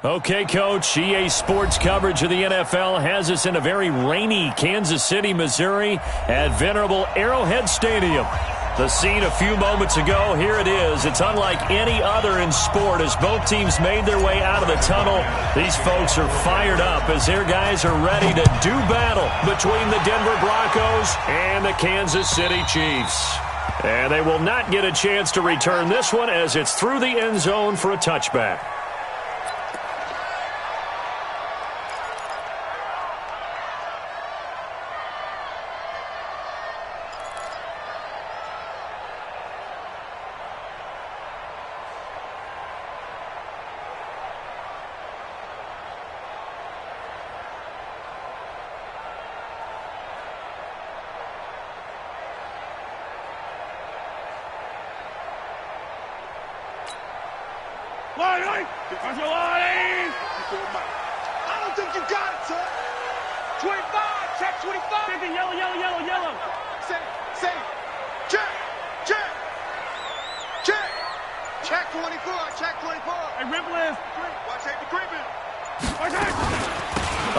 Okay, Coach, EA Sports coverage of the NFL has us in a very rainy Kansas City, Missouri at venerable Arrowhead Stadium. The scene a few moments ago, here it is. It's unlike any other in sport as both teams made their way out of the tunnel. These folks are fired up as their guys are ready to do battle between the Denver Broncos and the Kansas City Chiefs. And they will not get a chance to return this one as it's through the end zone for a touchback. I don't think you got it, sir. 25, check 25. Yellow, yellow, yellow, yellow. Say, check. Check 24, check 24. Hey, Ripple. Watch safety creeping.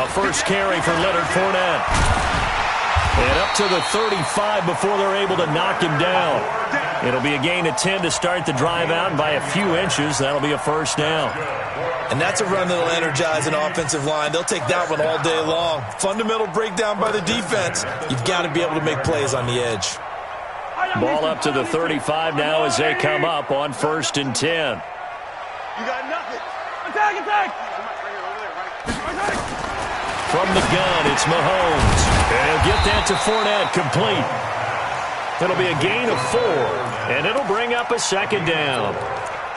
A first carry for Leonard Fournette. And up to the 35 before they're able to knock him down. It'll be a gain of 10 to start the drive out, and by a few inches, that'll be a first down. And that's a run that'll energize an offensive line. They'll take that one all day long. Fundamental breakdown by the defense. You've got to be able to make plays on the edge. Ball up to the 35 now as they come up on 1st and 10. You got nothing. Attack. From the gun, it's Mahomes. And he'll get that to Fournette, complete. It'll be a gain of 4, and it'll bring up a second down.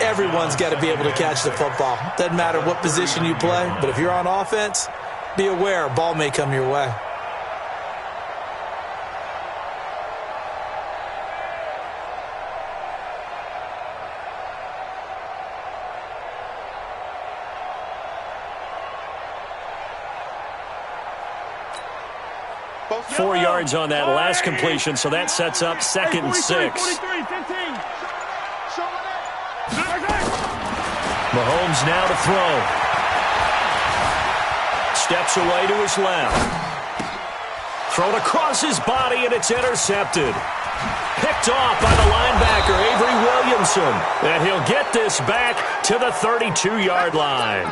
Everyone's got to be able to catch the football. Doesn't matter what position you play, but if you're on offense, be aware a ball may come your way. Both 4 yards on that last completion, so that sets up 2nd and 6. Mahomes now to throw. Steps away to his left. Thrown across his body, and it's intercepted. Picked off by the linebacker, Avery Williamson. And he'll get this back to the 32-yard line.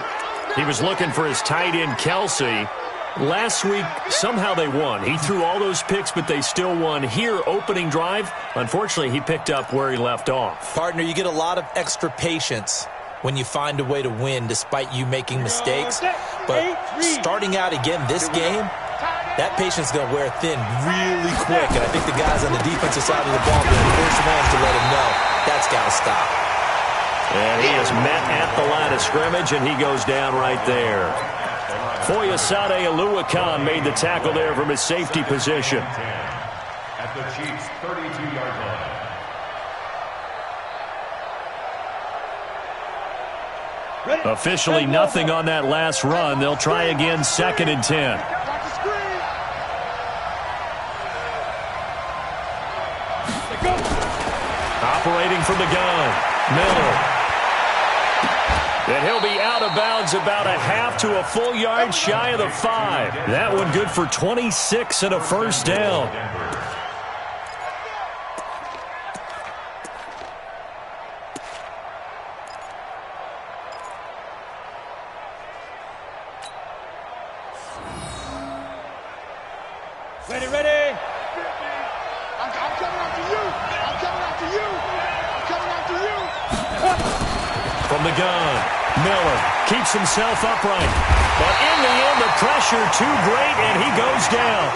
He was looking for his tight end, Kelsey. Last week, somehow they won. He threw all those picks, but they still won. Here, opening drive, unfortunately, he picked up where he left off. Partner, you get a lot of extra patience when you find a way to win despite you making mistakes. But starting out again this game, that patience is going to wear thin really quick. And I think the guys on the defensive side of the ball are the first ones to let him know that's got to stop. And he is met at the line of scrimmage, and he goes down right there. Foyesade Oluwakan made the tackle there from his safety position. At the Chiefs' 32-yard line. Officially nothing on that last run. They'll try again, 2nd and 10. Operating from the gun, Miller. And he'll be out of bounds about a half to a full yard shy of the 5. That one good for 26 and a first down. Ready. I'm coming after you. From the gun, Miller keeps himself upright. But in the end, the pressure too great, and he goes down.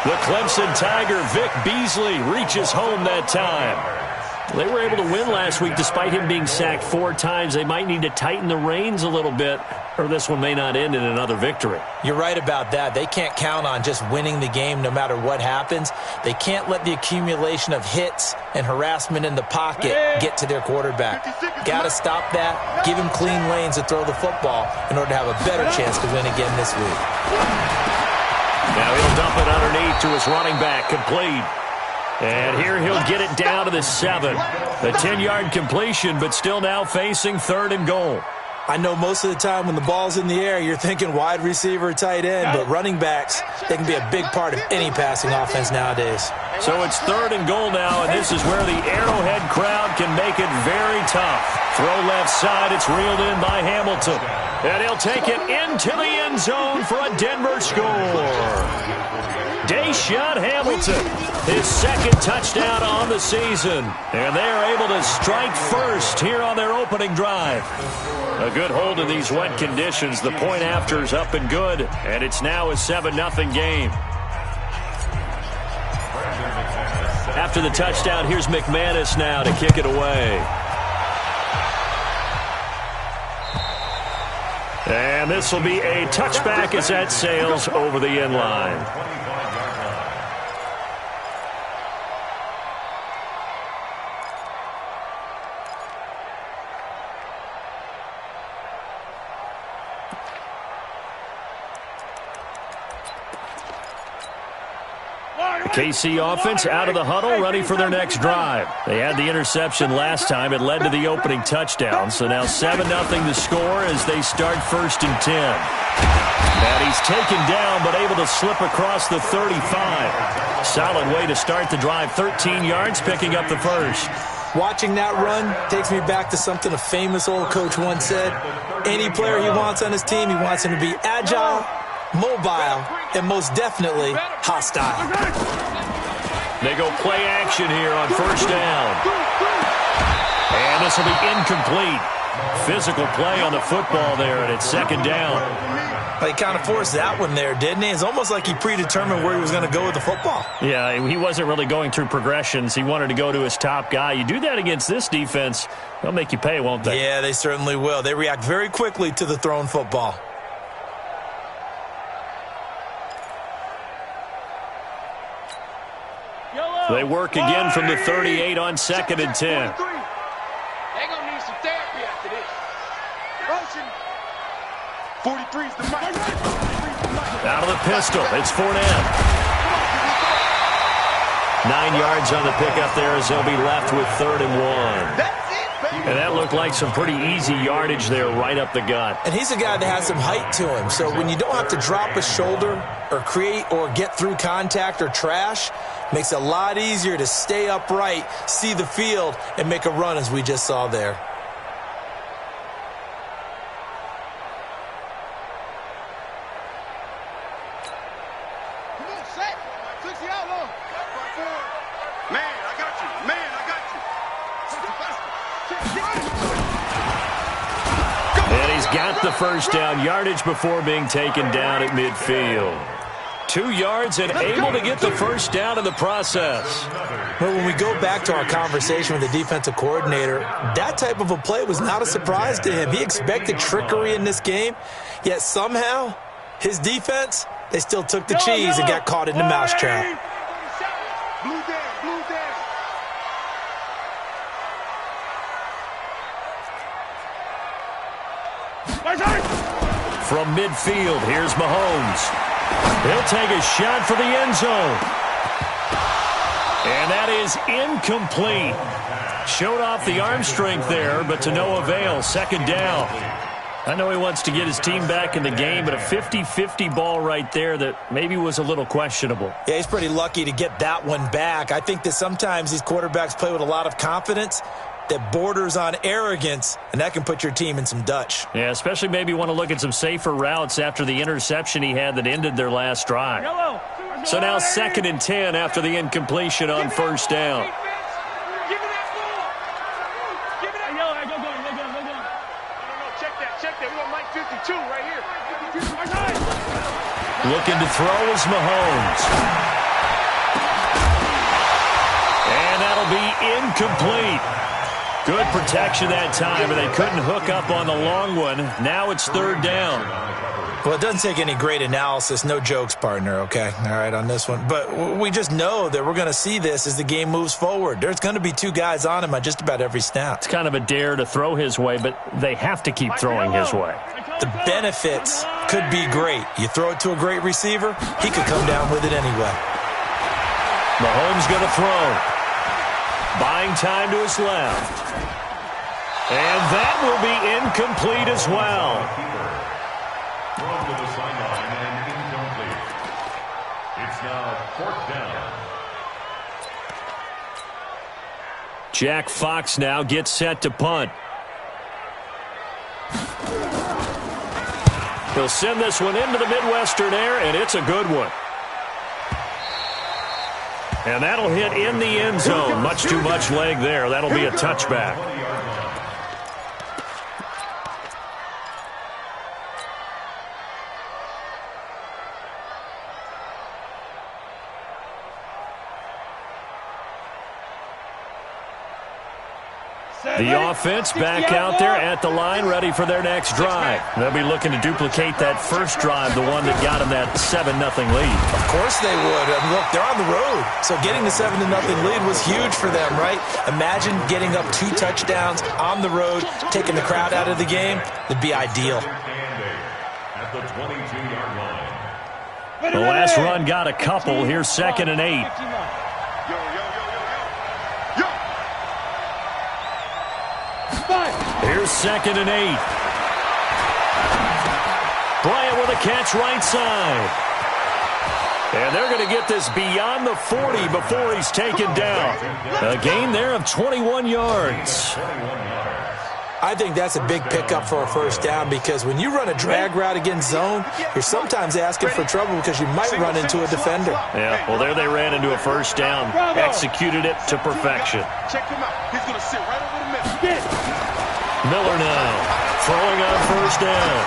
The Clemson Tiger, Vic Beasley, reaches home that time. They were able to win last week despite him being sacked 4 times. They might need to tighten the reins a little bit, or this one may not end in another victory. You're right about that. They can't count on just winning the game no matter what happens. They can't let the accumulation of hits and harassment in the pocket get to their quarterback. Got to stop that, give him clean lanes to throw the football in order to have a better chance to win again this week. Now he'll dump it underneath to his running back, complete. And here he'll get it down to the 7. A 10-yard completion, but still now facing 3rd and goal. I know most of the time when the ball's in the air, you're thinking wide receiver, tight end, but running backs, they can be a big part of any passing offense nowadays. So it's 3rd and goal now, and this is where the Arrowhead crowd can make it very tough. Throw left side, it's reeled in by Hamilton. And he'll take it into the end zone for a Denver score. Deshaun Hamilton, his 2nd touchdown on the season. And they are able to strike first here on their opening drive. A good hold in these wet conditions. The point after is up and good, and it's now a 7-0 game. After the touchdown, here's McManus now to kick it away. And this will be a touchback as that sails over the end line. KC offense out of the huddle, ready for their next drive. They had the interception last time. It led to the opening touchdown. So now 7-0 the score as they start 1st and 10. And he's taken down but able to slip across the 35. Solid way to start the drive. 13 yards, picking up the first. Watching that run takes me back to something a famous old coach once said. Any player he wants on his team, he wants him to be agile, mobile, and most definitely hostile. They go play action here on 1st down. And this will be incomplete. Physical play on the football there, and it's 2nd down. He kind of forced that one there, didn't he? It's almost like he predetermined where he was going to go with the football. Yeah, he wasn't really going through progressions. He wanted to go to his top guy. You do that against this defense, they'll make you pay, won't they? Yeah, they certainly will. They react very quickly to the thrown football. They work again from the 38 on 2nd and 10. They're going to need some therapy after this. Motion. 43's the mic. Out of the pistol, it's Fournette. 9 yards on the pickup there as they'll be left with 3rd and 1. And that looked like some pretty easy yardage there right up the gut. And he's a guy that has some height to him. So when you don't have to drop a shoulder or create or get through contact or trash, makes it a lot easier to stay upright, see the field, and make a run as we just saw there. Come on, set. Fix the outlaw. Man, I got you. Man, I got you. And he's got the 1st down, yardage before being taken down at midfield. 2 yards and able to get the 1st down in the process. Well, when we go back to our conversation with the defensive coordinator, that type of a play was not a surprise to him. He expected trickery in this game, yet somehow his defense, they still took the cheese and got caught in the mousetrap. Blue down, blue down. From midfield, here's Mahomes. He'll take a shot for the end zone. And that is incomplete. Showed off the arm strength there, but to no avail. 2nd down. I know he wants to get his team back in the game, but a 50-50 ball right there that maybe was a little questionable. Yeah, he's pretty lucky to get that one back. I think that sometimes these quarterbacks play with a lot of confidence that borders on arrogance, and that can put your team in some Dutch. Yeah, especially maybe want to look at some safer routes after the interception he had that ended their last drive. So now 2nd and 10 after the incompletion on 1st down. Give me that ball. Give me that. Go. No, check that. We got Mike 52 right here. Looking to throw is Mahomes. And that'll be incomplete. Good protection that time, and they couldn't hook up on the long one. Now it's 3rd down. Well, it doesn't take any great analysis. No jokes, partner, okay? All right, on this one. But we just know that we're going to see this as the game moves forward. There's going to be 2 guys on him on just about every snap. It's kind of a dare to throw his way, but they have to keep throwing his way. The benefits could be great. You throw it to a great receiver, he could come down with it anyway. Mahomes going to throw. Buying time to his left. And that will be incomplete as well. Thrown to the sideline and incomplete. It's now 4th down. Jack Fox now gets set to punt. He'll send this one into the Midwestern air, and it's a good one. And that'll hit in the end zone. Much too much leg there. That'll be a touchback. The offense back out there at the line, ready for their next drive. They'll be looking to duplicate that first drive, the one that got them that 7-0 lead. Of course they would. I mean, look, they're on the road. So getting the 7-0 lead was huge for them, right? Imagine getting up 2 touchdowns on the road, taking the crowd out of the game. It'd be ideal. At the 22-yard line. The last run got a couple. Here's 2nd and 8. Here's 2nd and 8. Bryant with a catch right side. And they're going to get this beyond the 40 before he's taken down. A gain there of 21 yards. I think that's a big pickup for a first down because when you run a drag route against zone, you're sometimes asking for trouble because you might run into a defender. Yeah, well, there they ran into a first down. Executed it to perfection. Check him out. He's going to sit right over the middle. Miller now throwing on first down.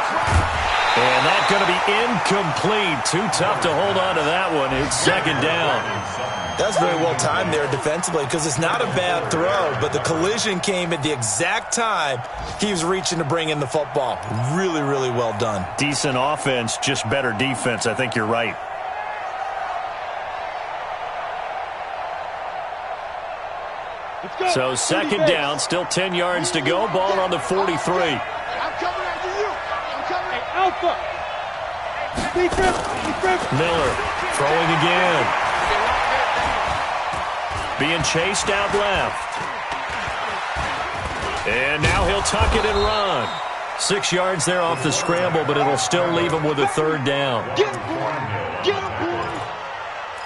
And that's going to be incomplete. Too tough to hold on to that one. It's 2nd down. That's very well timed there defensively because it's not a bad throw, but the collision came at the exact time he was reaching to bring in the football. Really, really well done. Decent offense, just better defense. I think you're right. So 2nd down, still 10 yards to go. Ball on the 43. I'm coming after you. I'm coming. Hey, Alpha. Miller throwing again. Being chased out left. And now he'll tuck it and run. 6 yards there off the scramble, but it'll still leave him with a 3rd down. Get him, boy. Get him, boy.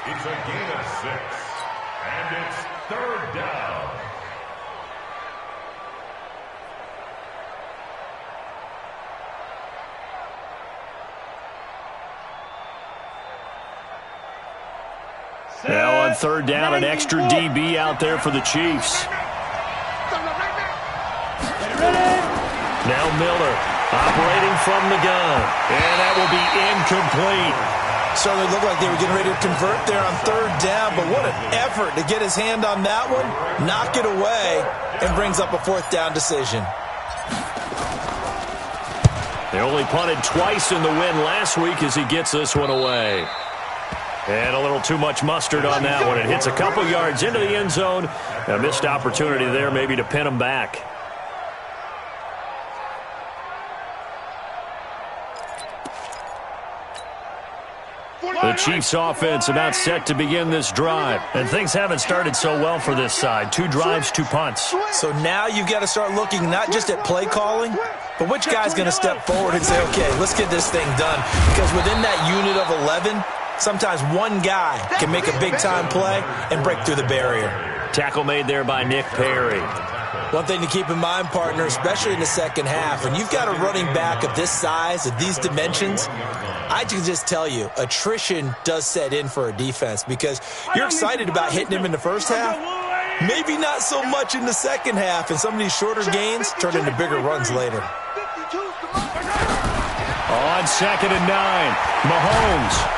It's a gain of 6. And it's 3rd down. Now on 3rd down, an extra DB out there for the Chiefs. Now Miller operating from the gun. And that will be incomplete. Certainly looked like they were getting ready to convert there on 3rd down, but what an effort to get his hand on that one, knock it away, and brings up a 4th down decision. They only punted twice in the win last week as he gets this one away. And a little too much mustard on that one. It hits a couple yards into the end zone. A missed opportunity there maybe to pin him back. The Chiefs offense about set to begin this drive. And things haven't started so well for this side. 2 drives, 2 punts. So now you've got to start looking not just at play calling, but which guy's going to step forward and say, okay, let's get this thing done. Because within that unit of 11, sometimes one guy can make a big-time play and break through the barrier. Tackle made there by Nick Perry. One thing to keep in mind, partner, especially in the second half, when you've got a running back of this size, of these dimensions, I can just tell you, attrition does set in for a defense because you're excited about hitting him in the first half. Maybe not so much in the second half, and some of these shorter gains turn into bigger runs later. On 2nd and 9, Mahomes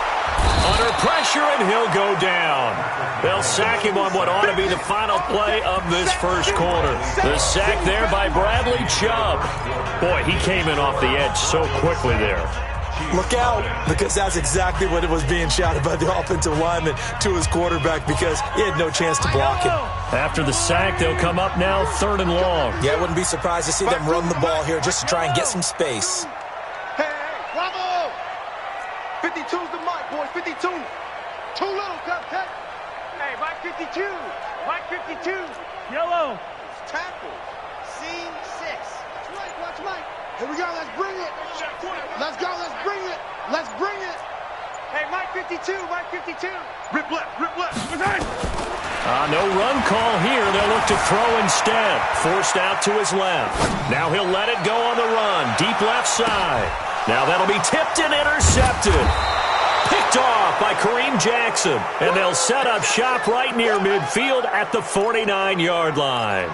under pressure, and he'll go down. They'll sack him on what ought to be the final play of this first quarter. The sack there by Bradley Chubb. Boy, he came in off the edge so quickly there. Look out, because that's exactly what it was being shouted by the offensive lineman to his quarterback because he had no chance to block it. After the sack, they'll come up now 3rd and long. Yeah, I wouldn't be surprised to see them run the ball here just to try and get some space. Hey, bravo! 52's the mic, boys. 52. Too little, Cupcake. Hey, Mike 52. Mike 52. Yellow. Tackle. C6. Watch Mike. Here we go. Let's bring it. Let's go. Let's bring it. Let's bring it. Hey, Mike 52. Mike 52. Rip left. Rip left. No run call here. They'll look to throw instead. Forced out to his left. Now he'll let it go on the run. Deep left side. Now that'll be tipped and intercepted. Picked off by Kareem Jackson. And they'll set up shop right near midfield at the 49-yard line.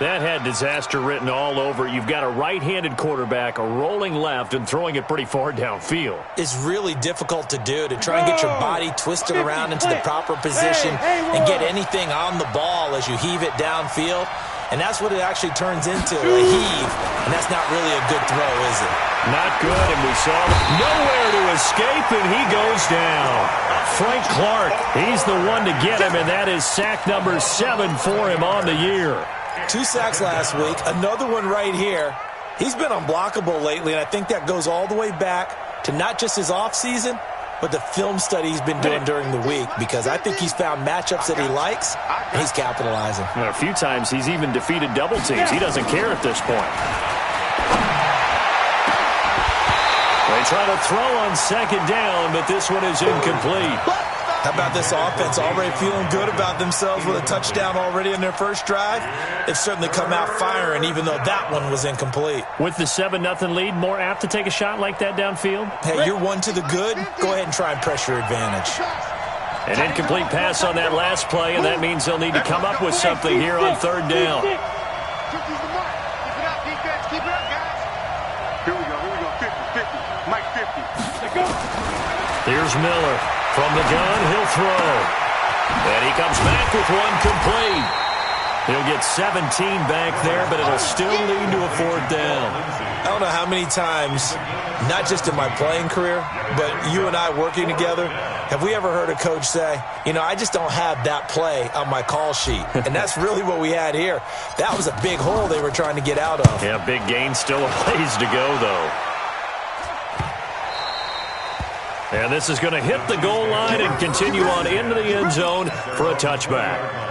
That had disaster written all over. You've got a right-handed quarterback, a rolling left, and throwing it pretty far downfield. It's really difficult to do, to try and get your body twisted around into the proper position and get anything on the ball as you heave it downfield. And that's what it actually turns into, a heave. And that's not really a good throw, is it? Not good, and we saw nowhere to escape, and he goes down. Frank Clark, he's the one to get him, and that is sack number 7 for him on the year. 2 sacks last week, another one right here. He's been unblockable lately, and I think that goes all the way back to not just his offseason, but the film study he's been doing during the week, because I think he's found matchups that he likes, and he's capitalizing. A few times he's even defeated double teams. He doesn't care at this point. They try to throw on second down, but this one is incomplete. How about this offense already feeling good about themselves with a touchdown already in their first drive? They've certainly come out firing, even though that one was incomplete. With the 7-0 lead, more apt to take a shot like that downfield? Hey, you're one to the good. Go ahead and try and press your advantage. An incomplete pass on that last play, and that means they'll need to come up with something here on third down. Keep it up, defense. Keep it up, guys. Here we go. 50. Mike 50. Let's go. Here's Miller. From the gun, he'll throw. And he comes back with one complete. He'll get 17 back there, but it'll still lead to a fourth down. I don't know how many times, not just in my playing career, but you and I working together, have we ever heard a coach say, you know, I just don't have that play on my call sheet. And that's really what we had here. That was a big hole they were trying to get out of. Yeah, big gain, still a ways to go, though. And this is going to hit the goal line and continue on into the end zone for a touchback.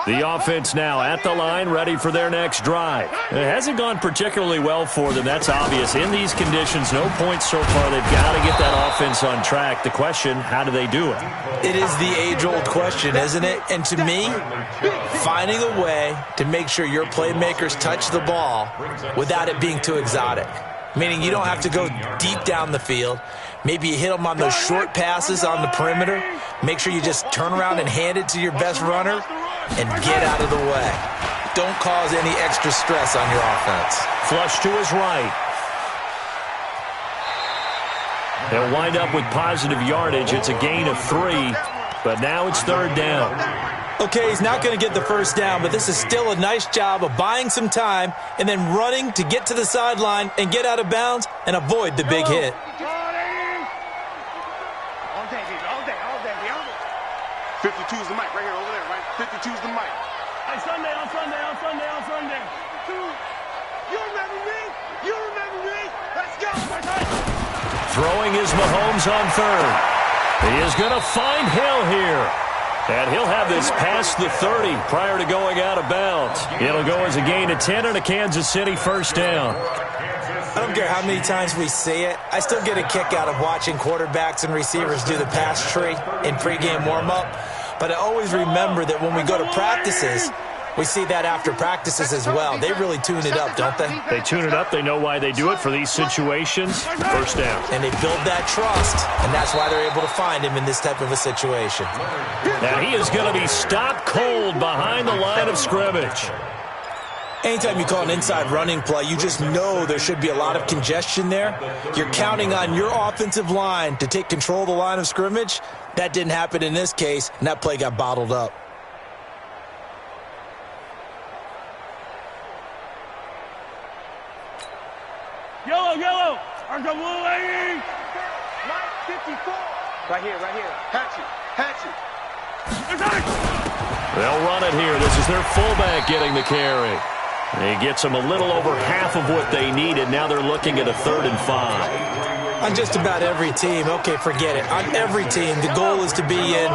The offense now at the line, ready for their next drive. It hasn't gone particularly well for them. That's obvious. In these conditions, no points so far. They've got to get that offense on track. The question, how do they do it? It is the age-old question, isn't it? And to me, finding a way to make sure your playmakers touch the ball without it being too exotic. Meaning you don't have to go deep down the field. Maybe you hit them on those short passes on the perimeter. Make sure you just turn around and hand it to your best runner and get out of the way. Don't cause any extra stress on your offense. Flush to his right. They'll wind up with positive yardage. It's a gain of 3, but now it's third down. Okay, he's not going to get the first down, but this is still a nice job of buying some time and then running to get to the sideline and get out of bounds and avoid the big hit. All day. 52 is the mic right here, over there, right? 52 is the mic. Hey, Sunday. You remember me? Let's go. Throwing is Mahomes on third. He is going to find Hill here. And he'll have this past the 30 prior to going out of bounds. It'll go as a gain of 10 and a Kansas City first down. I don't care how many times we see it. I still get a kick out of watching quarterbacks and receivers do the pass tree in pregame warm-up. But I always remember that when we go to practices, we see that after practices as well. They really tune it up, don't they? They tune it up. They know why they do it for these situations. First down. And they build that trust, and that's why they're able to find him in this type of a situation. Now he is going to be stopped cold behind the line of scrimmage. Anytime you call an inside running play, you just know there should be a lot of congestion there. You're counting on your offensive line to take control of the line of scrimmage. That didn't happen in this case, and that play got bottled up. Yellow. RWA. Mike 54. Right here. Hatchet. They'll run it here. This is their fullback getting the carry. He gets them a little over half of what they needed. Now they're looking at a 3rd and 5. On just about every team, okay, forget it. On every team, the goal is to be in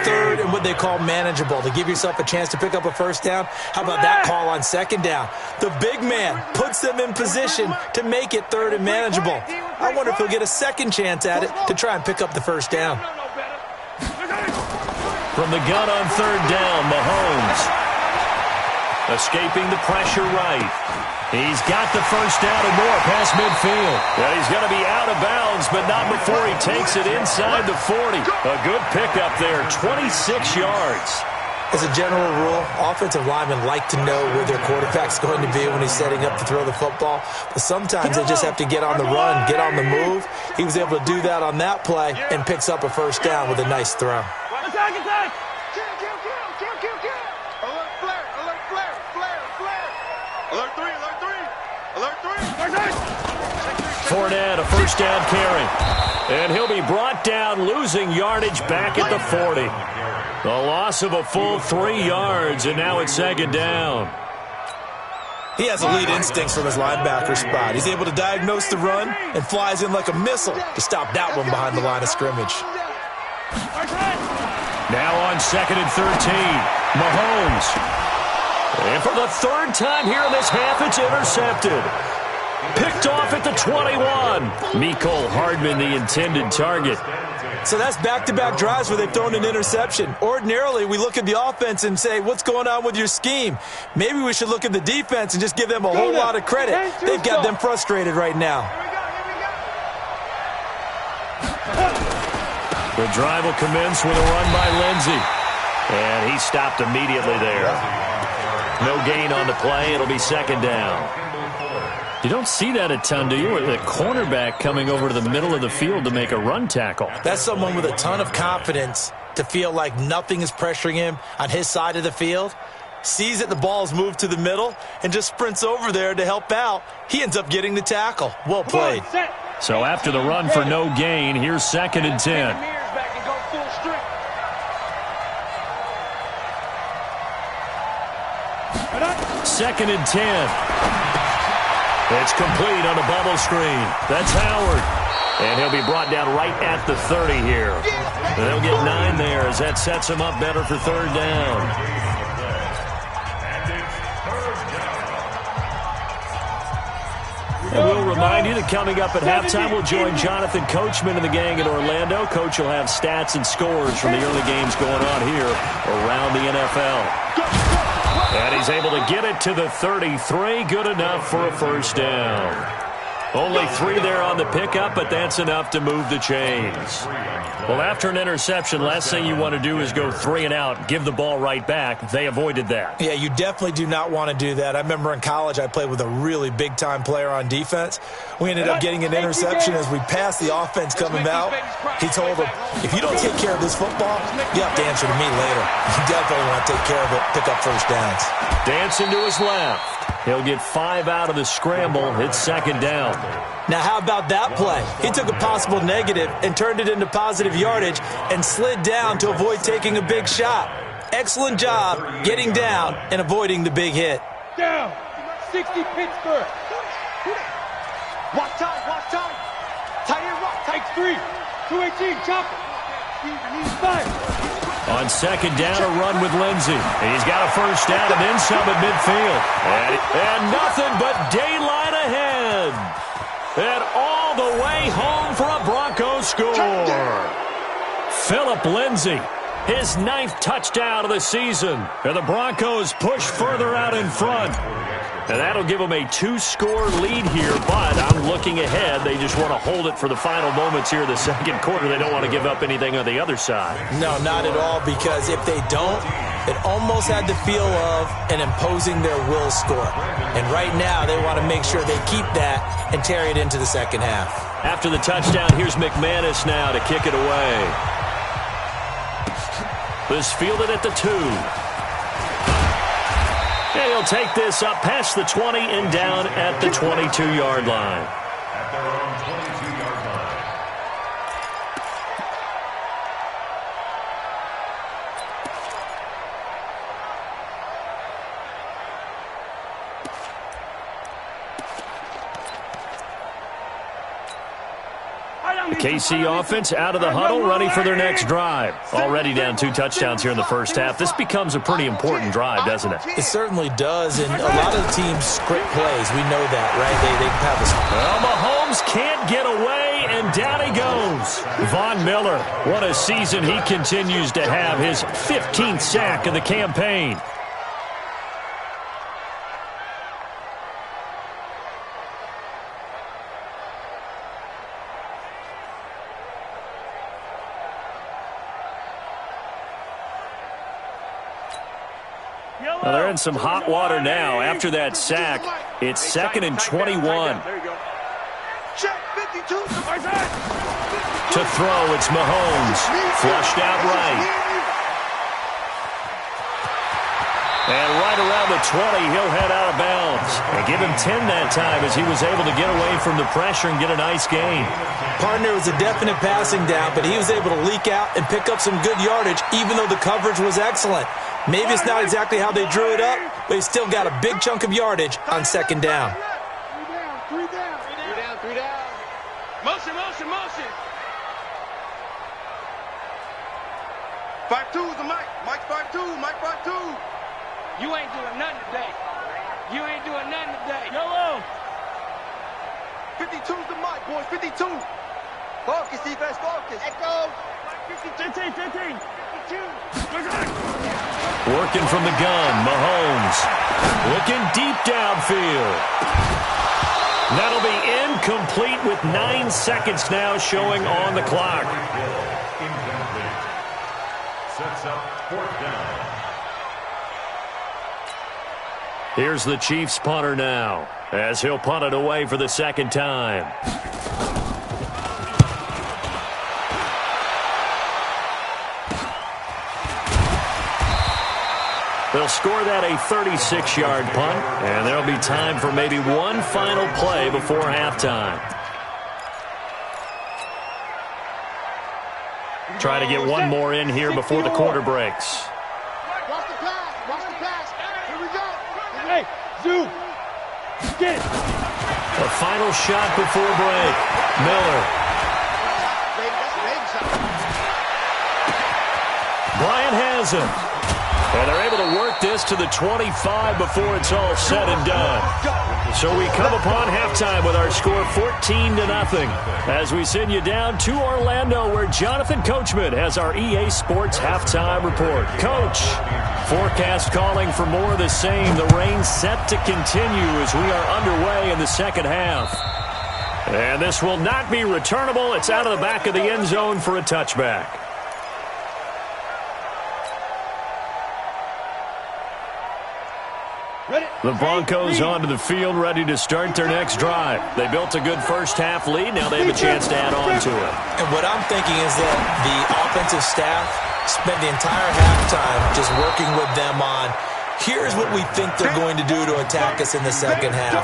third and what they call manageable, to give yourself a chance to pick up a first down. How about that call on second down? The big man puts them in position to make it third and manageable. I wonder if he'll get a second chance at it to try and pick up the first down. From the gun on third down, Mahomes. Escaping the pressure right. He's got the first down and more past midfield. Yeah, he's going to be out of bounds, but not before he takes it inside the 40. A good pickup there, 26 yards. As a general rule, offensive linemen like to know where their quarterback's going to be when he's setting up to throw the football. But sometimes they just have to get on the run, get on the move. He was able to do that on that play and picks up a first down with a nice throw. Attack, attack! Kill! Alert flare! Alert 3! Alert 3! Fournette, a first down carry. And he'll be brought down, losing yardage back at the 40. The loss of a full 3 yards, and now it's second down. He has elite instincts from his linebacker spot. He's able to diagnose the run and flies in like a missile to stop that one behind the line of scrimmage. Now on second and 13, Mahomes. And for the third time here in this half, it's intercepted. Picked off at the 21. Mecole Hardman, the intended target. So that's back-to-back drives where they've thrown an interception. Ordinarily, we look at the offense and say, what's going on with your scheme? Maybe we should look at the defense and just give them a whole lot of credit. They've got them frustrated right now. The drive will commence with a run by Lindsey. And he stopped immediately there. No gain on the play. It'll be second down. You don't see that a ton, do you? With a cornerback coming over to the middle of the field to make a run tackle. That's someone with a ton of confidence to feel like nothing is pressuring him on his side of the field. Sees that the ball's moved to the middle and just sprints over there to help out. He ends up getting the tackle. Well played. So after the run for no gain, here's second and 10. Second and 10. It's complete on a bubble screen. That's Howard. And he'll be brought down right at the 30 here. They'll get 9 there as that sets him up better for third down. And we'll remind you that coming up at halftime, we'll join Jonathan Coachman and the gang in Orlando. Coach will have stats and scores from the early games going on here around the NFL. And he's able to get it to the 33. Good enough for a first down. Only 3 there on the pickup, but that's enough to move the chains. Well, after an interception, last thing you want to do is go 3 and out, give the ball right back. They avoided that. Yeah, you definitely do not want to do that. I remember in college I played with a really big-time player on defense. We ended up getting an interception as we passed the offense coming out. He told him, if you don't take care of this football, you have to answer to me later. You definitely want to take care of it, pick up first downs. Dancing to his left. He'll get 5 out of the scramble. It's second down. Now, how about that play? He took a possible negative and turned it into positive yardage and slid down to avoid taking a big shot. Excellent job getting down and avoiding the big hit. Down. 60 Pittsburgh. Watch time. Tight end rock. Take 3. 218. Chop it. He's 5. On second down, a run with Lindsey. He's got a first down and then some at midfield. And nothing but daylight ahead. And all the way home for a Broncos score. Phillip Lindsey, his 9th touchdown of the season. And the Broncos push further out in front. And that'll give them a 2-score lead here, but I'm looking ahead. They just want to hold it for the final moments here in the second quarter. They don't want to give up anything on the other side. No, not at all, because if they don't, it almost had the feel of an imposing their will score. And right now, they want to make sure they keep that and carry it into the second half. After the touchdown, here's McManus now to kick it away. This fielded at the 2. And he'll take this up past the 20 and down at the 22-yard line. At their own 22-yard line. The KC offense out of the huddle, ready for their next drive. Already down 2 touchdowns here in the first half. This becomes a pretty important drive, doesn't it? It certainly does, and a lot of the teams script plays. We know that, right? They have this. Well, Mahomes can't get away, and down he goes. Von Miller, what a season he continues to have. His 15th sack of the campaign. Well, they're in some hot water now. After that sack, it's 2nd and 21. To throw, it's Mahomes. Flushed out right. And right around the 20, he'll head out of bounds. And give him 10 that time as he was able to get away from the pressure and get a nice gain. Partner was a definite passing down, but he was able to leak out and pick up some good yardage, even though the coverage was excellent. Maybe it's not exactly how they drew it up, but he still got a big chunk of yardage on 2nd down. 3 down. Motion. 5-2 is the mic. Mike 5-2. You ain't doing nothing today. Yellow. 52's the mic, boys. 52. Focus, defense, focus. Echo. 15. Working from the gun, Mahomes. Looking deep downfield. That'll be incomplete with 9 seconds now showing on the clock. Incomplete. Sets up 4th down. Here's the Chiefs punter now, as he'll punt it away for the 2nd time. They'll score that a 36-yard punt, and there'll be time for maybe one final play before halftime. Try to get one more in here before the quarter breaks. Watch the pass. Here we go. Hey, Zoo. Get it. A final shot before break. Miller. Bryant has him. And they're able to work this to the 25 before it's all said and done. So we come upon halftime with our score 14-0 as we send you down to Orlando where Jonathan Coachman has our EA Sports halftime report. Coach, forecast calling for more of the same. The rain set to continue as we are underway in the 2nd half. And this will not be returnable. It's out of the back of the end zone for a touchback. The Broncos onto the field, ready to start their next drive. They built a good first half lead. Now they have a chance to add on to it. And what I'm thinking is that the offensive staff spent the entire halftime just working with them on, here's what we think they're going to do to attack us in the 2nd half.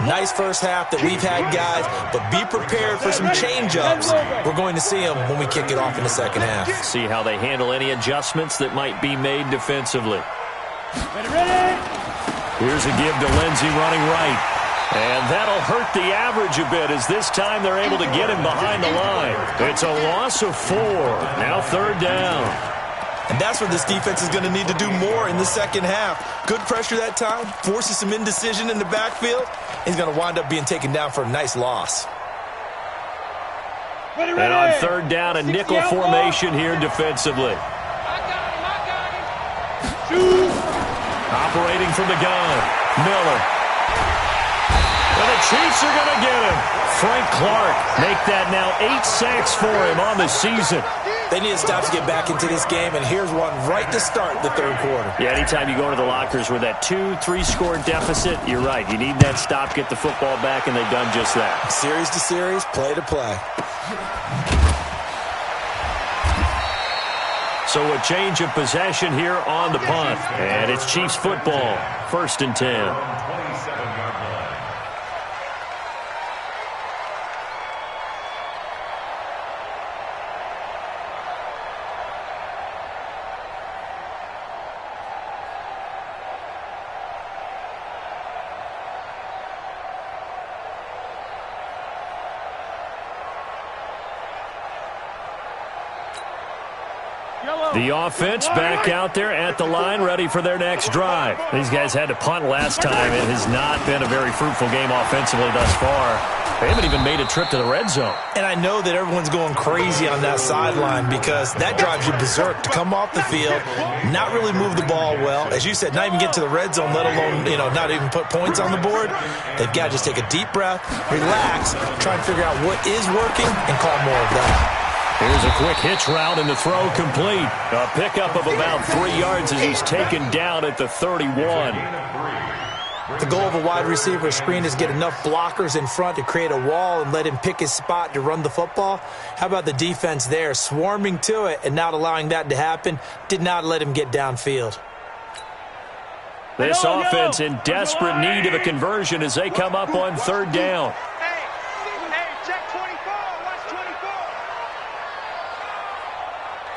Nice first half that we've had, guys, but be prepared for some change-ups. We're going to see them when we kick it off in the 2nd half. See how they handle any adjustments that might be made defensively. Ready. Here's a give to Lindsey running right. And that'll hurt the average a bit as this time they're able to get him behind the line. It's a loss of 4. Now 3rd down. And that's where this defense is going to need to do more in the 2nd half. Good pressure that time, forces some indecision in the backfield. He's going to wind up being taken down for a nice loss. Ready. And on 3rd down, a nickel formation here defensively. I got him. Shoot. Operating from the gun, Miller. And the Chiefs are going to get him. Frank Clark make that now 8 sacks for him on the season. They need to stop to get back into this game, and here's one right to start the 3rd quarter. Yeah, anytime you go into the lockers with that 2-3 score deficit, you're right. You need that stop, get the football back, and they've done just that. Series to series, play to play. So a change of possession here on the punt. And it's Chiefs football, 1st and 10. 27-yard line. The offense back out there at the line, ready for their next drive. These guys had to punt last time. It has not been a very fruitful game offensively thus far. They haven't even made a trip to the red zone. And I know that everyone's going crazy on that sideline because that drives you berserk to come off the field, not really move the ball well. As you said, not even get to the red zone, let alone, not even put points on the board. They've got to just take a deep breath, relax, try and figure out what is working, and call more of that. Here's a quick hitch route, and the throw complete. A pickup of about 3 yards as he's taken down at the 31. The goal of a wide receiver screen is get enough blockers in front to create a wall and let him pick his spot to run the football. How about the defense there, swarming to it and not allowing that to happen? Did not let him get downfield. This offense in desperate need of a conversion as they come up on 3rd down. Hey, check 24. Watch 24.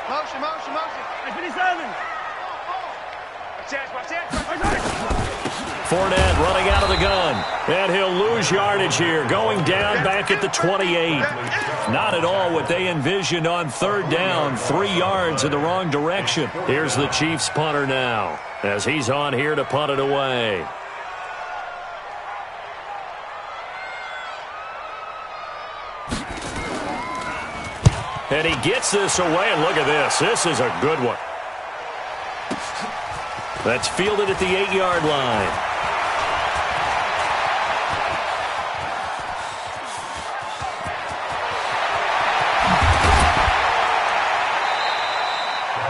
Motion. Hey, 57. Watch that. Fournette running out of the gun. And he'll lose yardage here, going down back at the 28. Not at all what they envisioned on 3rd down. 3 yards in the wrong direction. Here's the Chiefs punter now as he's on here to punt it away. And he gets this away, and look at this. This is a good one. That's fielded at the 8-yard line.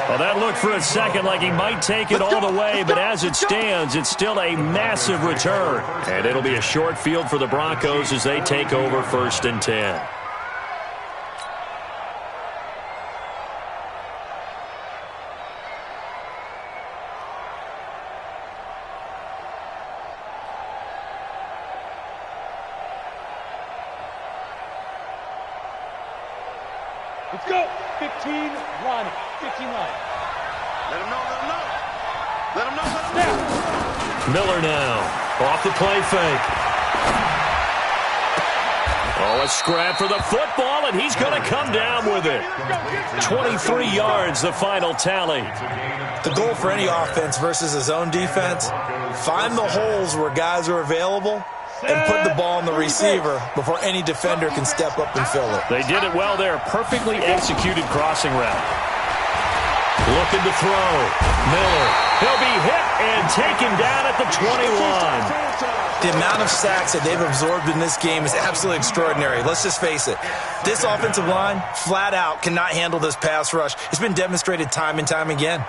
Well, that looked for a second like he might take it all the way, but as it stands, it's still a massive return. And it'll be a short field for the Broncos as they take over 1st and 10. Let's go. 15 line. 15 line. Let him know. Miller now off the play fake. Oh, a scrap for the football, and he's going to come down with it. 23 yards, the final tally. The goal for any offense versus his own defense, find the holes where guys are available and put the ball on the receiver before any defender can step up and fill it. They did it well there. Perfectly executed crossing route. Looking to throw. Miller. He'll be hit and taken down at the 21. The amount of sacks that they've absorbed in this game is absolutely extraordinary. Let's just face it. This offensive line, flat out, cannot handle this pass rush. It's been demonstrated time and time again.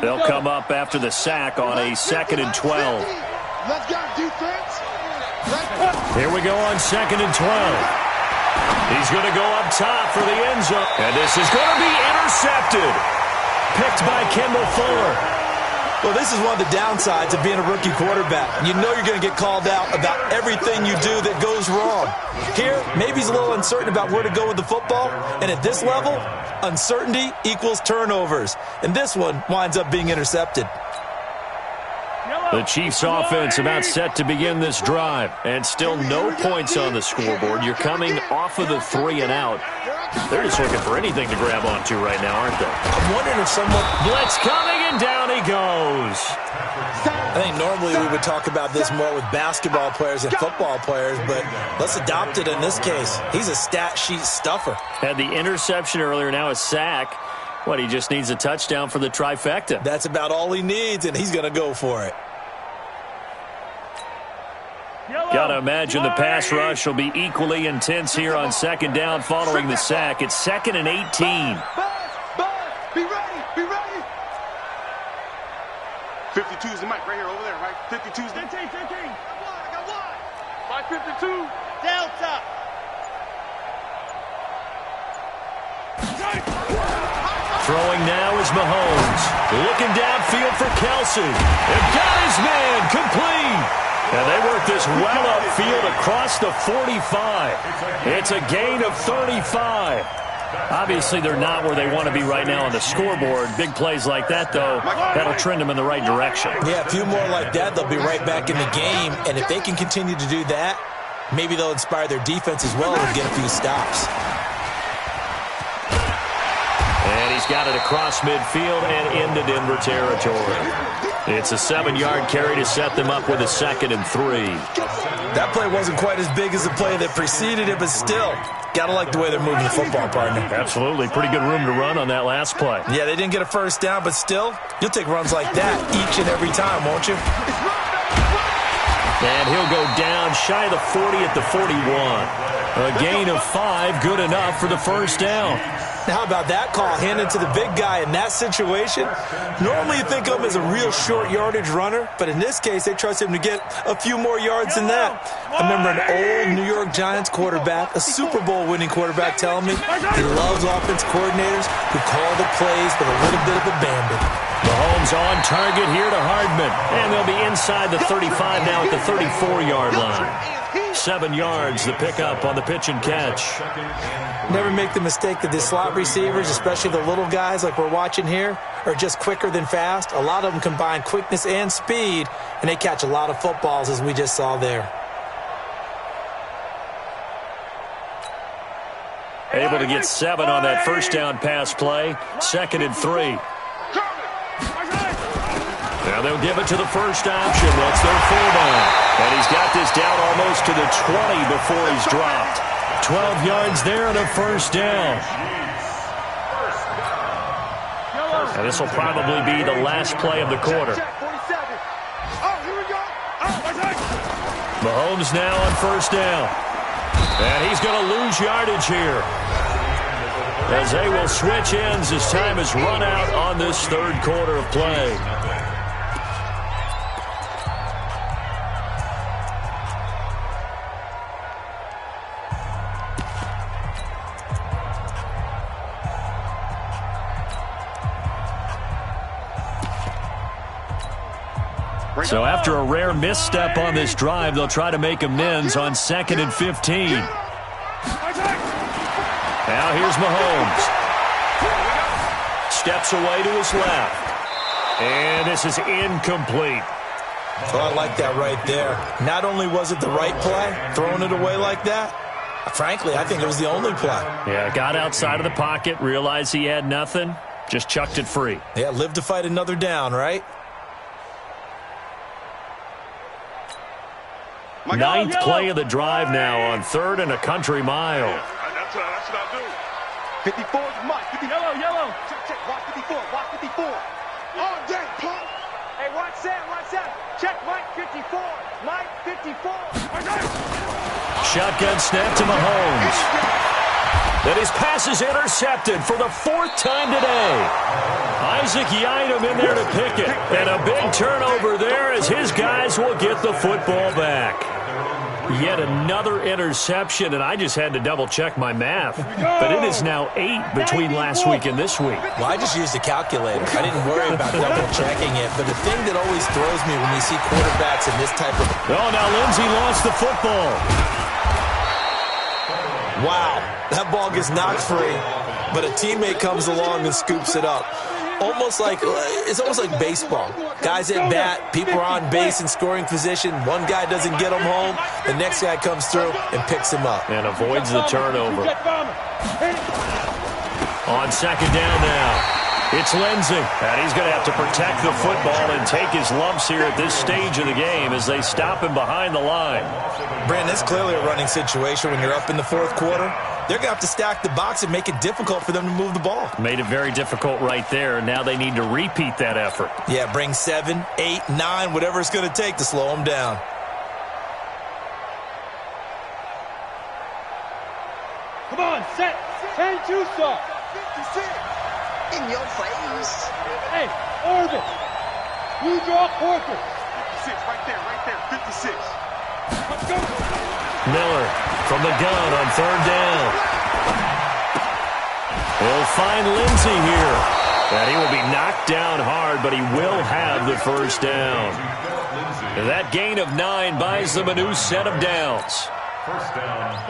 They'll come up after the sack on a 2nd and 12. Let's go, defense. Here we go on 2nd and 12. He's going to go up top for the end zone. And this is going to be intercepted. Picked by Kendall Fuller. Well, this is one of the downsides of being a rookie quarterback. You know you're going to get called out about everything you do that goes wrong. Here, maybe he's a little uncertain about where to go with the football. And at this level, uncertainty equals turnovers. And this one winds up being intercepted. The Chiefs offense about set to begin this drive. And still no points on the scoreboard. You're coming off of the 3 and out. They're just looking for anything to grab onto right now, aren't they? I'm wondering if someone... Blitz coming, and down he goes. I think normally we would talk about this more with basketball players and football players, but let's adopt it in this case. He's a stat sheet stuffer. Had the interception earlier, now a sack. What, he just needs a touchdown for the trifecta. That's about all he needs, and he's going to go for it. Got to imagine the pass rush will be equally intense here on 2nd down following the sack. It's 2nd and 18. Be ready. 52's the mic right here, over there, right? 52's the... 15. I got one. 552. Delta. Throwing now is Mahomes. Looking downfield for Kelsey. And got his man complete. And they work this well upfield across the 45. It's a gain of 35. Obviously, they're not where they want to be right now on the scoreboard. Big plays like that, though, that'll trend them in the right direction. Yeah, a few more like that, they'll be right back in the game. And if they can continue to do that, maybe they'll inspire their defense as well and get a few stops. he's got it across midfield and into Denver territory. It's a 7-yard carry to set them up with a 2nd and 3. That play wasn't quite as big as the play that preceded it, but still, got to like the way they're moving the football, partner. Absolutely. Pretty good room to run on that last play. Yeah, they didn't get a first down, but still, you'll take runs like that each and every time, won't you? And he'll go down shy of the 40 at the 41. A gain of 5, good enough for the first down. How about that call handed to the big guy in that situation? Normally you think of him as a real short yardage runner, but in this case they trust him to get a few more yards than that. I remember an old New York Giants quarterback, a Super Bowl winning quarterback, telling me he loves offense coordinators who call the plays with a little bit of abandon. Mahomes on target here to Hardman, and they'll be inside the 35 now at the 34-yard line. 7 yards, the pickup on the pitch and catch. Never make the mistake that the slot receivers, especially the little guys like we're watching here, are just quicker than fast. A lot of them combine quickness and speed, and they catch a lot of footballs, as we just saw there. Able to get 7 on that first down pass play. 2nd and 3. Now they'll give it to the first option. That's their fullback. And he's got this down almost to the 20 before he's dropped. 12 yards there and a first down. And this will probably be the last play of the quarter. Mahomes now on first down. And he's going to lose yardage here, as they will switch ends as time has run out on this third quarter of play. So after a rare misstep on this drive, they'll try to make amends on 2nd and 15. Now here's Mahomes. Steps away to his left. And this is incomplete. Oh, I like that right there. Not only was it the right play, throwing it away like that, frankly, I think it was the only play. Yeah, got outside of the pocket, realized he had nothing, just chucked it free. Yeah, live to fight another down, right? Ninth play of the drive now on 3rd and a country mile. That's what I do. 54 is Mike. Yellow. Check. Watch 54. All day, punk. Hey, watch that. Check Mike 54. Mike 54. Shotgun snap to Mahomes. And his pass is intercepted for the 4th time today. Isaac Yiadom in there to pick it. And a big turnover there as his guys will get the football back. Yet another interception, and I just had to double-check my math. But it is now 8 between last week and this week. Well, I just used a calculator. I didn't worry about double-checking it. But the thing that always throws me when you see quarterbacks in this type of... Oh, now Lindsey lost the football. Wow, that ball gets knocked free, but a teammate comes along and scoops it up. It's almost like baseball. Guys at bat, people are on base in scoring position. One guy doesn't get him home. The next guy comes through and picks him up. And avoids the turnover. On 2nd down now. It's Lindsey. And he's going to have to protect the football and take his lumps here at this stage of the game as they stop him behind the line. Brandon, it's clearly a running situation when you're up in the 4th quarter. They're going to have to stack the box and make it difficult for them to move the ball. Made it very difficult right there. Now they need to repeat that effort. Yeah, bring 7, 8, 9, whatever it's going to take to slow them down. Come on, set. 10-2 start. 56. In your face. Hey, orbit. You draw quarter. 56, right there. 56. Let's go. Miller from the gun on 3rd down. He'll find Lindsey here. And he will be knocked down hard, but he will have the first down. And that gain of 9 buys them a new set of downs.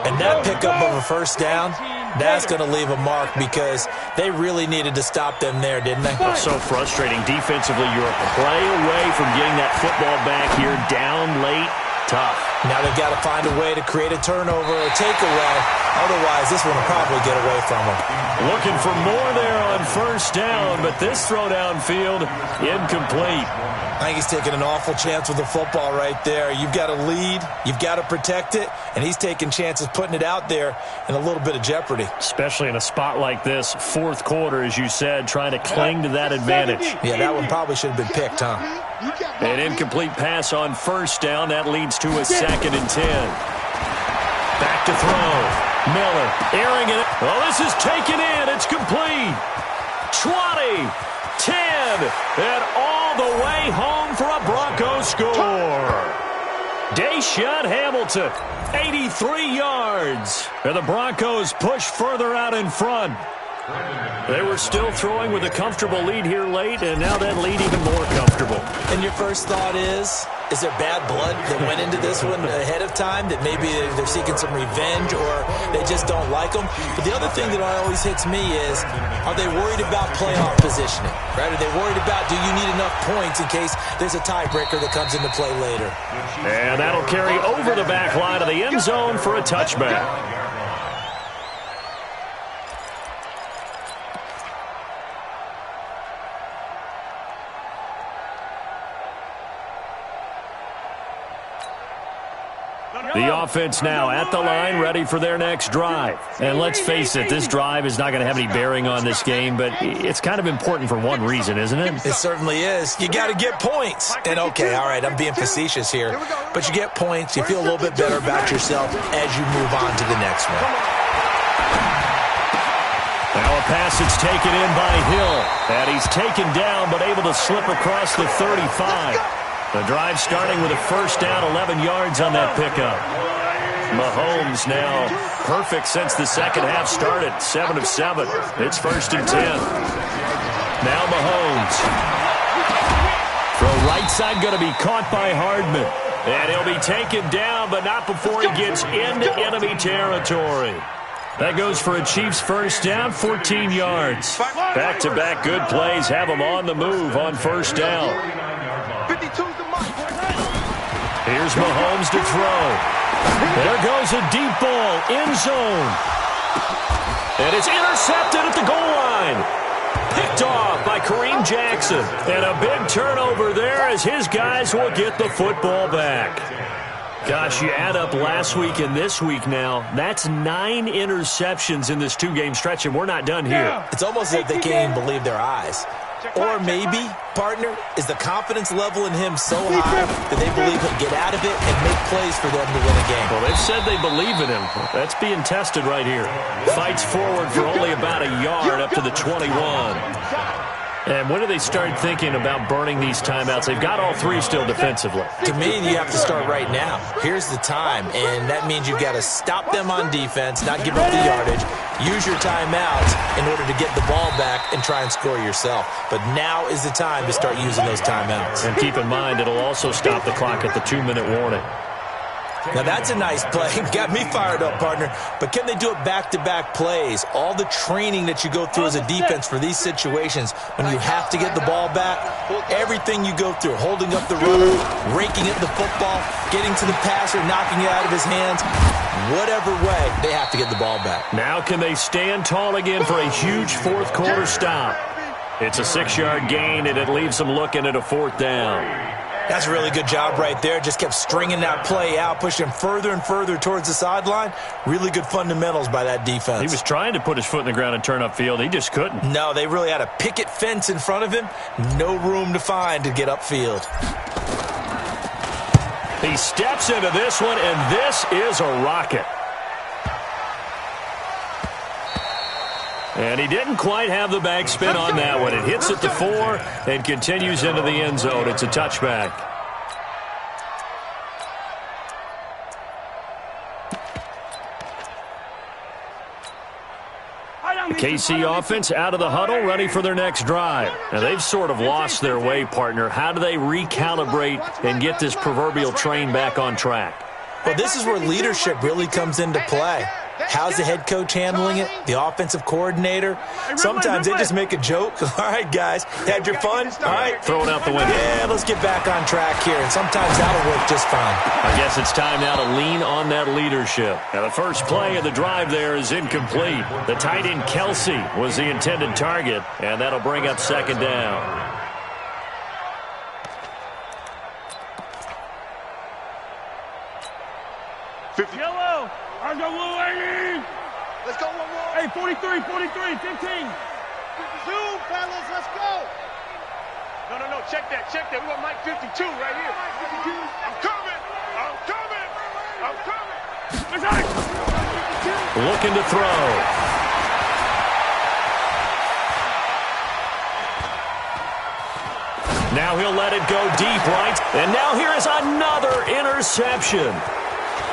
And that pickup of a first down, that's going to leave a mark because they really needed to stop them there, didn't they? That's so frustrating. Defensively, you're a play away from getting that football back here down late. Tough. Now they've got to find a way to create a turnover or takeaway. Otherwise, this one will probably get away from them. Looking for more there on first down, but this throw downfield, incomplete. I think he's taking an awful chance with the football right there. You've got to lead, you've got to protect it, and he's taking chances putting it out there in a little bit of jeopardy. Especially in a spot like this, fourth quarter, as you said, trying to cling to that advantage. Yeah, that one probably should have been picked, huh? An incomplete pass on first down. That leads to a 2nd and 10. Back to throw. Miller airing it. Well, this is taken in. It's complete. 20, 10, and all the way home for a Broncos score. Deshaun Hamilton, 83 yards. And the Broncos push further out in front. They were still throwing with a comfortable lead here late, and now that lead even more comfortable. And your first thought is there bad blood that went into this one ahead of time, that maybe they're seeking some revenge or they just don't like them? But the other thing that always hits me is, are they worried about playoff positioning? Right? Are they worried about, do you need enough points in case there's a tiebreaker that comes into play later? And that'll carry over the back line of the end zone for a touchback. The offense now at the line, ready for their next drive. And let's face it, this drive is not going to have any bearing on this game, but it's kind of important for one reason, isn't it? It certainly is. You got to get points. And okay, all right, I'm being facetious here, but you get points, you feel a little bit better about yourself as you move on to the next one. Now a pass that's taken in by Hill, and he's taken down but able to slip across the 35. The drive starting with a first down, 11 yards on that pickup. Mahomes now perfect since the second half started, 7 of 7. It's 1st and 10. Now Mahomes. Throw right side going to be caught by Hardman. And he'll be taken down, but not before he gets into enemy territory. That goes for a Chiefs first down, 14 yards. Back-to-back good plays have them on the move on first down. Here's Mahomes to throw. There goes a deep ball, end zone. And it's intercepted at the goal line. Picked off by Kareem Jackson. And a big turnover there as his guys will get the football back. Gosh, you add up last week and this week now, that's 9 interceptions in this 2-game stretch, and we're not done here. It's almost like they can't even believe their eyes. Or maybe, partner, is the confidence level in him so high that they believe he'll get out of it and make plays for them to win a game. Well, they've said they believe in him. That's being tested right here. Fights forward for only about a yard up to the 21. And when do they start thinking about burning these timeouts? They've got all 3 still defensively. To me, you have to start right now. Here's the time, and that means you've got to stop them on defense, not give up the yardage, use your timeouts in order to get the ball back and try and score yourself. But now is the time to start using those timeouts. And keep in mind, it'll also stop the clock at the 2-minute warning. Now, that's a nice play. Got me fired up, partner. But can they do it back-to-back plays? All the training that you go through as a defense for these situations, when you have to get the ball back, everything you go through, holding up the runner, raking at the football, getting to the passer, knocking it out of his hands, whatever way, they have to get the ball back. Now can they stand tall again for a huge fourth-quarter stop? It's a 6-yard gain, and it leaves them looking at a 4th down. That's a really good job right there. Just kept stringing that play out, pushing him further and further towards the sideline. Really good fundamentals by that defense. He was trying to put his foot in the ground and turn upfield. He just couldn't. No, they really had a picket fence in front of him. No room to find to get upfield. He steps into this one, and this is a rocket. And he didn't quite have the backspin on that one. It hits at the 4 and continues into the end zone. It's a touchback. The KC offense out of the huddle, ready for their next drive. Now, they've sort of lost their way, partner. How do they recalibrate and get this proverbial train back on track? Well, this is where leadership really comes into play. How's the head coach handling it? The offensive coordinator? Sometimes they just make a joke. All right, guys, had your fun? All right. Throw it out the window. Yeah, let's get back on track here, and sometimes that'll work just fine. I guess it's time now to lean on that leadership. Now, the first play of the drive there is incomplete. The tight end, Kelsey, was the intended target, and that'll bring up second down. Yellow. Let's go, Blue 80. Let's go one more. Hey, 43, 43, 15. Zoom, fellas, let's go. No, check that. We want Mike 52 right here. I'm coming. Looking to throw. Now he'll let it go deep right. And now here is another interception.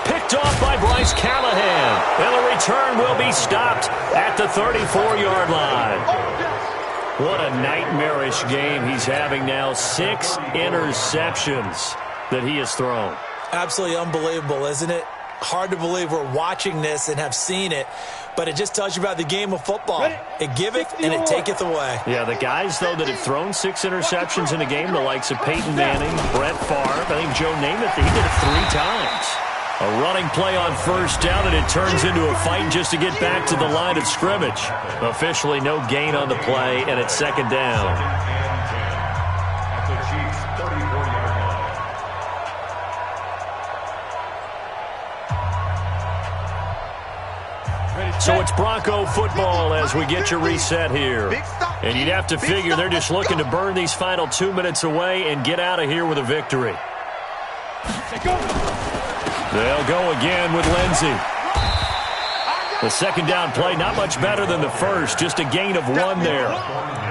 Picked off by Bryce Callahan. And the return will be stopped at the 34-yard line. What a nightmarish game he's having now. 6 interceptions that he has thrown. Absolutely unbelievable, isn't it? Hard to believe we're watching this and have seen it, but it just tells you about the game of football. It giveth and it taketh away. Yeah, the guys, though, that have thrown 6 interceptions in a game, the likes of Peyton Manning, Brett Favre, I think Joe Namath, he did it 3 times. A running play on first down, and it turns into a fight just to get back to the line of scrimmage. Officially no gain on the play, and it's second down. At the Chiefs' 34-yard line. So it's Bronco football as we get you reset here. And you'd have to figure they're just looking to burn these final 2 minutes away and get out of here with a victory. They'll go again with Lindsey. The second down play, not much better than the first, just a gain of 1 there.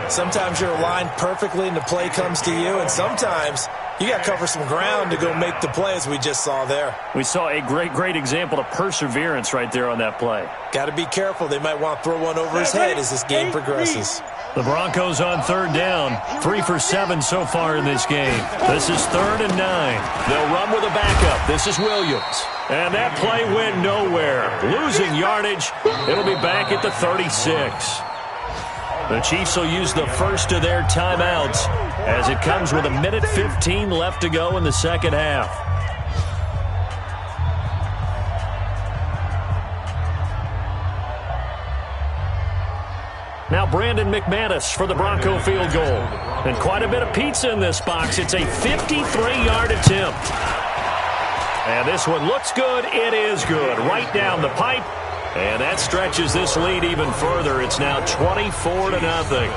Sometimes you're aligned perfectly and the play comes to you, and sometimes you got to cover some ground to go make the play, as we just saw there. We saw a great example of perseverance right there on that play. Got to be careful. They might want to throw one over his head as this game progresses. The Broncos on third down, 3 for 7 so far in this game. This is 3rd and 9. They'll run with a backup. This is Williams. And that play went nowhere. Losing yardage. It'll be back at the 36. The Chiefs will use the first of their timeouts as it comes with 1:15 left to go in the second half. Now Brandon McManus for the Bronco field goal. And quite a bit of pizza in this box. It's a 53-yard attempt. And this one looks good. It is good. Right down the pipe. And that stretches this lead even further. It's now 24-0.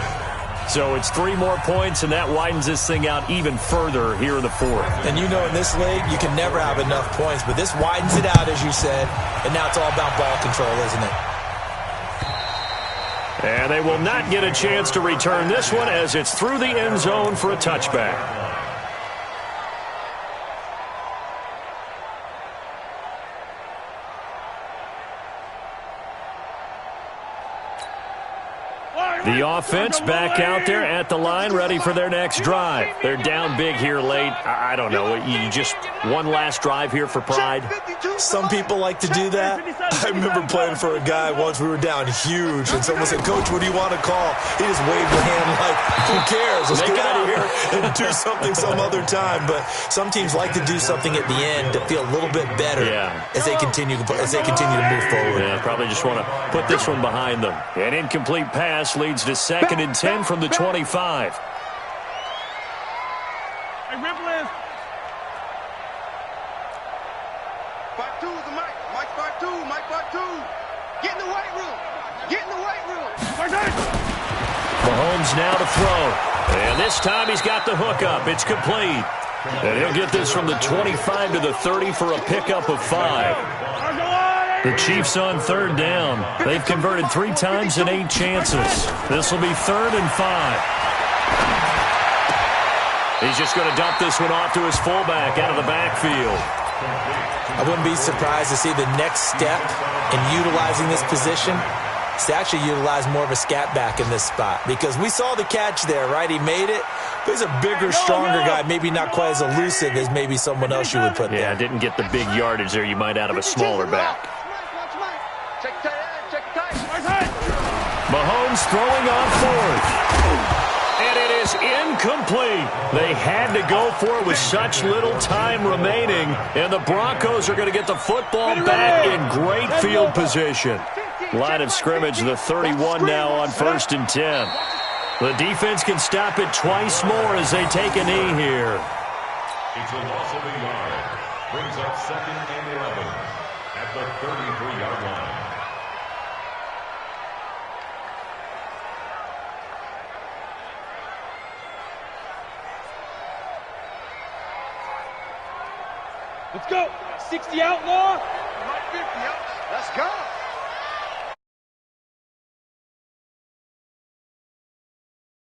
So it's 3 more points, and that widens this thing out even further here in the 4th. And you know in this league, you can never have enough points. But this widens it out, as you said. And now it's all about ball control, isn't it? And they will not get a chance to return this one as it's through the end zone for a touchback. The offense back out there at the line, ready for their next drive. They're down big here late. I don't know. You just one last drive here for pride. Some people like to do that. I remember playing for a guy once. We were down huge, and someone said, "Coach, what do you want to call?" He just waved a hand like, "Who cares? Let's get out of here and do something some other time." But some teams like to do something at the end to feel a little bit better as they continue to move forward. Yeah, probably just want to put this one behind them. An incomplete pass leads to 2nd and 10 from the 25. Hey, Ripple is. 5-2 is the Mike. Mike 5-2. Mike 5-2. Get in the weight room. Get in the weight room. Mahomes now to throw. And this time he's got the hook up. It's complete. And he'll get this from the 25 to the 30 for a pickup of 5. The Chiefs on third down. They've converted 3 times in 8 chances. This will be 3rd and 5. He's just going to dump this one off to his fullback out of the backfield. I wouldn't be surprised to see the next step in utilizing this position is to actually utilize more of a scat back in this spot, because we saw the catch there, right? He made it. But he's a bigger, stronger guy, maybe not quite as elusive as maybe someone else you would put there. Yeah, didn't get the big yardage there you might out of a smaller back. Check Mahomes throwing on fourth. And it is incomplete. They had to go for it with such little time remaining. And the Broncos are going to get the football back in great field position. Line of scrimmage, the 31 now on 1st and 10. The defense can stop it twice more as they take a knee here. It's a loss of a yard. Brings up 2nd and 11 at the 33-yard line. Let's go. 60 outlaw. Let's go.